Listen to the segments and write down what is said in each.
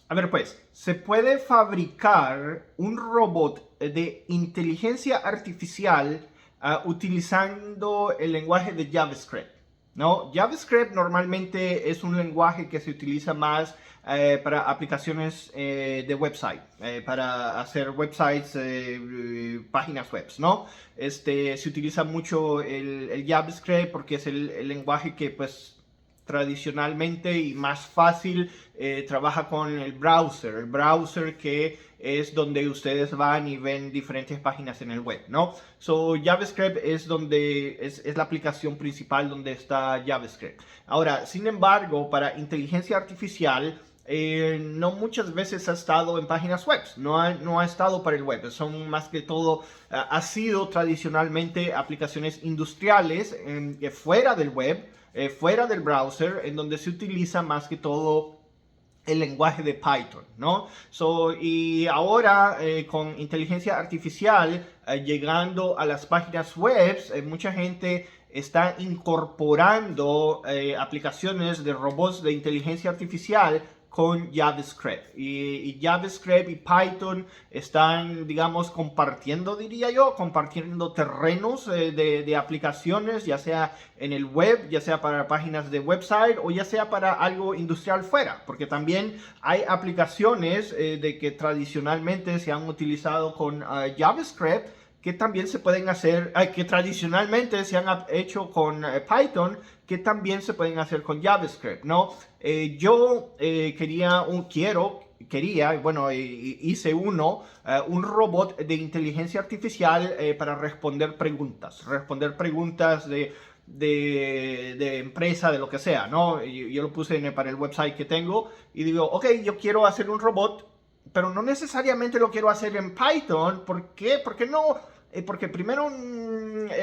A ver, pues, se puede fabricar un robot de inteligencia artificial utilizando el lenguaje de JavaScript, ¿no? JavaScript normalmente es un lenguaje que se utiliza más para aplicaciones de website, para hacer websites, páginas web, ¿no? Se utiliza mucho el JavaScript porque es el lenguaje que, pues, tradicionalmente y más fácil trabaja con el browser que es donde ustedes van y ven diferentes páginas en el web, ¿no? So JavaScript es donde es la aplicación principal donde está JavaScript. Ahora, sin embargo, para inteligencia artificial no muchas veces ha estado en páginas web, no ha estado para el web, son más que todo, ha sido tradicionalmente aplicaciones industriales fuera del web, fuera del browser, en donde se utiliza más que todo el lenguaje de Python, ¿no? Y ahora con inteligencia artificial llegando a las páginas web, mucha gente está incorporando aplicaciones de robots de inteligencia artificial con JavaScript. Y JavaScript y Python están, digamos, compartiendo, diría yo, compartiendo terrenos de aplicaciones, ya sea en el web, ya sea para páginas de website o ya sea para algo industrial fuera, porque también hay aplicaciones de que tradicionalmente se han utilizado con JavaScript que también se pueden hacer, que tradicionalmente se han hecho con Python, que también se pueden hacer con JavaScript, ¿no? Yo bueno, hice un robot de inteligencia artificial para responder preguntas de empresa, de lo que sea, ¿no? Yo lo puse para el website que tengo y digo, ok, yo quiero hacer un robot, pero no necesariamente lo quiero hacer en Python. ¿Por qué? Porque no, porque primero,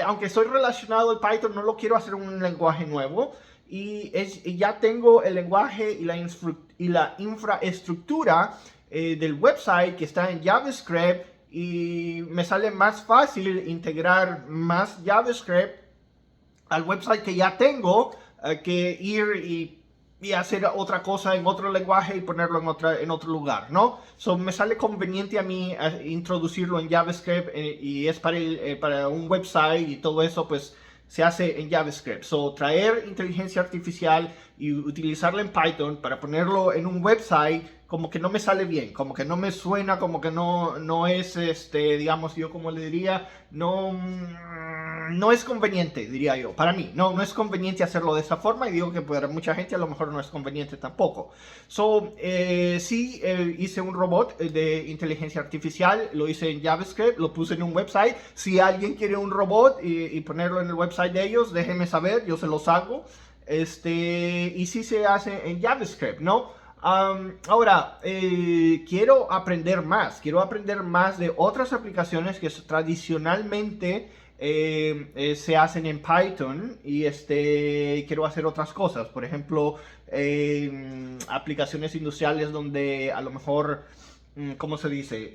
aunque soy relacionado al Python, no lo quiero hacer un lenguaje nuevo. Y ya tengo el lenguaje y la infraestructura del website que está en JavaScript y me sale más fácil integrar más JavaScript al website que ya tengo que ir y hacer otra cosa en otro lenguaje y ponerlo en otro lugar, ¿no? Me sale conveniente a mí introducirlo en JavaScript y es para un website y todo eso, pues se hace en JavaScript. Traer inteligencia artificial y utilizarla en Python para ponerlo en un website como que no me sale bien, como que no me suena, como que no es, digamos, yo como le diría, no es conveniente, diría yo, para mí, no es conveniente hacerlo de esa forma y digo que para mucha gente a lo mejor no es conveniente tampoco. Sí, hice un robot de inteligencia artificial, lo hice en JavaScript, lo puse en un website. Si alguien quiere un robot y ponerlo en el website de ellos, déjenme saber, yo se los hago. Y sí se hace en JavaScript, ¿no? Ahora, quiero aprender más de otras aplicaciones que tradicionalmente se hacen en Python y quiero hacer otras cosas. Por ejemplo, aplicaciones industriales donde a lo mejor, ¿cómo se dice?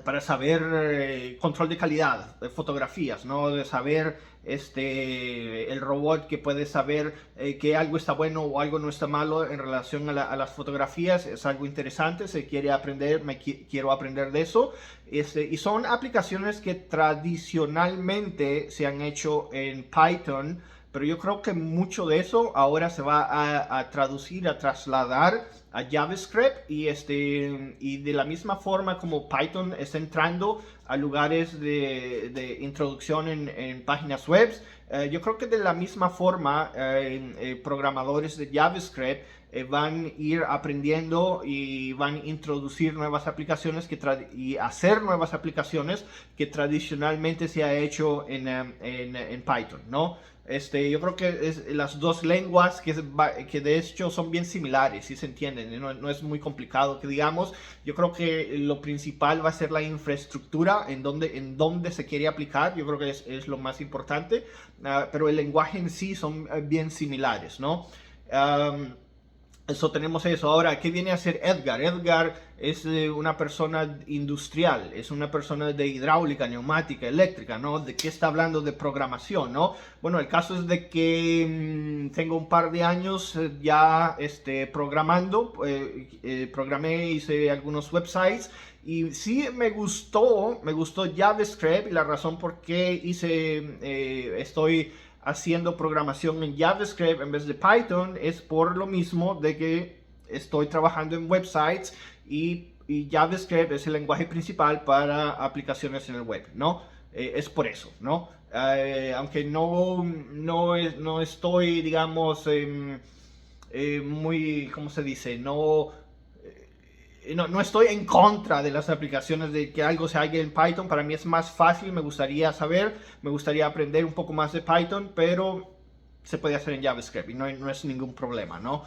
Para saber control de calidad de fotografías, ¿no? De saber el robot que puede saber que algo está bueno o algo no está malo en relación a las fotografías. Es algo interesante, se quiere aprender, quiero aprender de eso. Y son aplicaciones que tradicionalmente se han hecho en Python, pero yo creo que mucho de eso ahora se va a traducir, a trasladar a JavaScript y de la misma forma como Python está entrando a lugares de introducción en páginas web, yo creo que de la misma forma programadores de JavaScript van a ir aprendiendo y van a introducir nuevas aplicaciones y hacer nuevas aplicaciones que tradicionalmente se ha hecho en Python, ¿no? Yo creo que las dos lenguas que de hecho son bien similares, si se entienden, no es muy complicado que digamos. Yo creo que lo principal va a ser la infraestructura en donde se quiere aplicar. Yo creo que es lo más importante, pero el lenguaje en sí son bien similares, ¿no? Eso tenemos eso. Ahora, ¿qué viene a ser Edgar? Edgar es una persona industrial, es una persona de hidráulica, neumática, eléctrica, ¿no? ¿De qué está hablando? De programación, ¿no? Bueno, el caso es de que tengo un par de años ya programando, programé, hice algunos websites y sí me gustó JavaScript y la razón por qué estoy haciendo programación en JavaScript en vez de Python es por lo mismo de que estoy trabajando en websites y JavaScript es el lenguaje principal para aplicaciones en el web, ¿no? Es por eso, ¿no? Aunque no estoy, digamos, muy, ¿cómo se dice? No estoy en contra de las aplicaciones de que algo se haga en Python. Para mí es más fácil, me gustaría saber, me gustaría aprender un poco más de Python, pero se puede hacer en JavaScript y no es ningún problema, ¿no?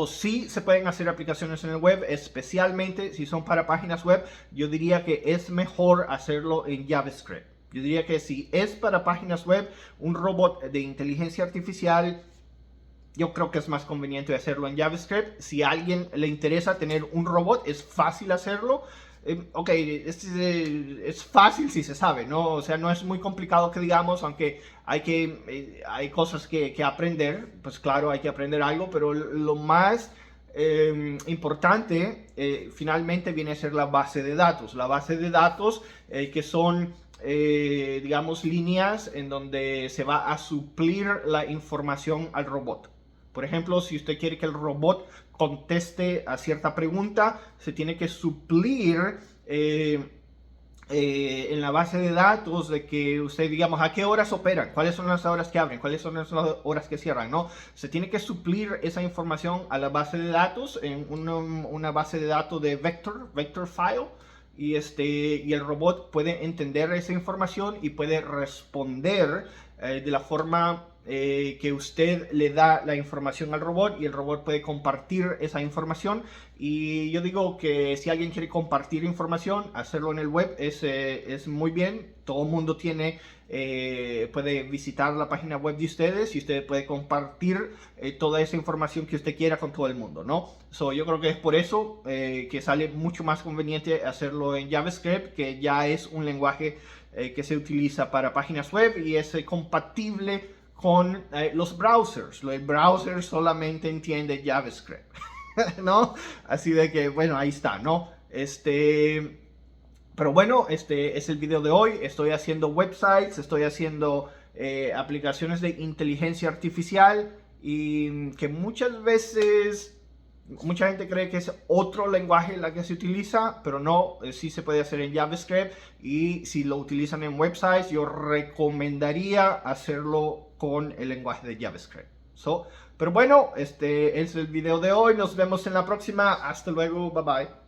Sí se pueden hacer aplicaciones en el web, especialmente si son para páginas web. Yo diría que es mejor hacerlo en JavaScript. Yo diría que si es para páginas web, un robot de inteligencia artificial, yo creo que es más conveniente hacerlo en JavaScript. Si a alguien le interesa tener un robot, es fácil hacerlo. Ok, es fácil si se sabe, ¿no? O sea, no es muy complicado que digamos, aunque hay cosas que aprender. Pues claro, hay que aprender algo, pero lo más importante finalmente viene a ser la base de datos. La base de datos que son digamos, líneas en donde se va a suplir la información al robot. Por ejemplo, si usted quiere que el robot conteste a cierta pregunta, se tiene que suplir en la base de datos de que usted, digamos, a qué horas operan, cuáles son las horas que abren, cuáles son las horas que cierran, ¿no? Se tiene que suplir esa información a la base de datos en una base de datos de vector file. Y el robot puede entender esa información y puede responder de la forma que usted le da la información al robot, y el robot puede compartir esa información. Y yo digo que si alguien quiere compartir información, hacerlo en el web es muy bien. Todo el mundo puede visitar la página web de ustedes y usted puede compartir toda esa información que usted quiera con todo el mundo, ¿no? Yo creo que es por eso que sale mucho más conveniente hacerlo en JavaScript, que ya es un lenguaje que se utiliza para páginas web y es compatible con los browsers. El browser solamente entiende JavaScript, ¿no? Así de que, bueno, ahí está, ¿no? Pero bueno, este es el video de hoy. Estoy haciendo websites, estoy haciendo aplicaciones de inteligencia artificial, y que muchas veces mucha gente cree que es otro lenguaje la que se utiliza, pero no, sí se puede hacer en JavaScript, y si lo utilizan en websites, yo recomendaría hacerlo con el lenguaje de JavaScript. Pero bueno, este es el video de hoy. Nos vemos en la próxima. Hasta luego. Bye bye.